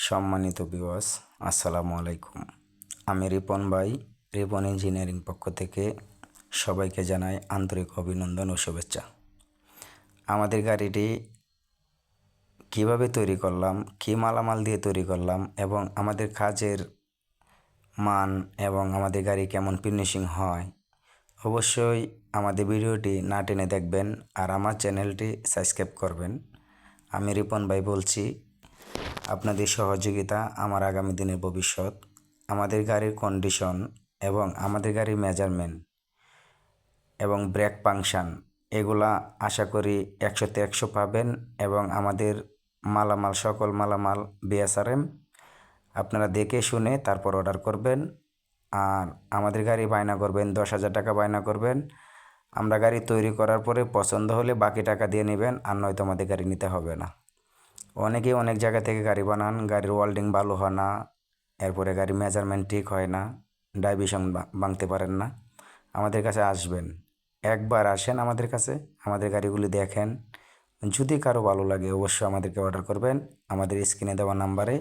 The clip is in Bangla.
সম্মানিত ভিউয়ার্স, আসসালামু আলাইকুম। আমি রিপন ভাই, রিপন ইঞ্জিনিয়ারিং পক্ষ থেকে সবাইকে জানাই আন্তরিক অভিনন্দন ও শুভেচ্ছা। আমাদের গাড়িটি কিভাবে তৈরি করলাম, কী মালামাল দিয়ে তৈরি করলাম এবং আমাদের কাজের মান এবং আমাদের গাড়ি কেমন ফিনিশিং হয়, অবশ্যই আমাদের ভিডিওটি না টেনে দেখবেন আর আমার চ্যানেলটি সাবস্ক্রাইব করবেন। আমি রিপন ভাই বলছি, আপনাদের সহযোগিতা আমার আগামী দিনের ভবিষ্যৎ। আমাদের গাড়ির কন্ডিশন এবং আমাদের গাড়ির মেজারমেন্ট এবং ব্রেক ফাংশান এগুলা আশা করি 100তে 100 পাবেন এবং আমাদের মালামাল সকল মালামাল বিএসআরএম আপনারা দেখে শুনে তারপর অর্ডার করবেন। আর আমাদের গাড়ি বায়না করবেন 10,000 টাকা বায়না করবেন। আমরা গাড়ি তৈরি করার পরে পছন্দ হলে বাকি টাকা দিয়ে নেবেন, আর নয়তো আমাদের গাড়ি নিতে হবে না। অনেকেই অনেক জায়গা থেকে গাড়ি বানান, গাড়ির ওয়েল্ডিং ভালো হয় না, এরপরে গাড়ির মেজারমেন্ট ঠিক হয় না, ডাইভিশন ভাঙতে পারেন না। আমাদের কাছে আসবেন, একবার আসেন আমাদের কাছে, আমাদের গাড়িগুলি দেখেন। যদি কারো ভালো লাগে অবশ্যই আমাদেরকে অর্ডার করবেন। আমাদের স্ক্রিনে দেওয়া নাম্বারে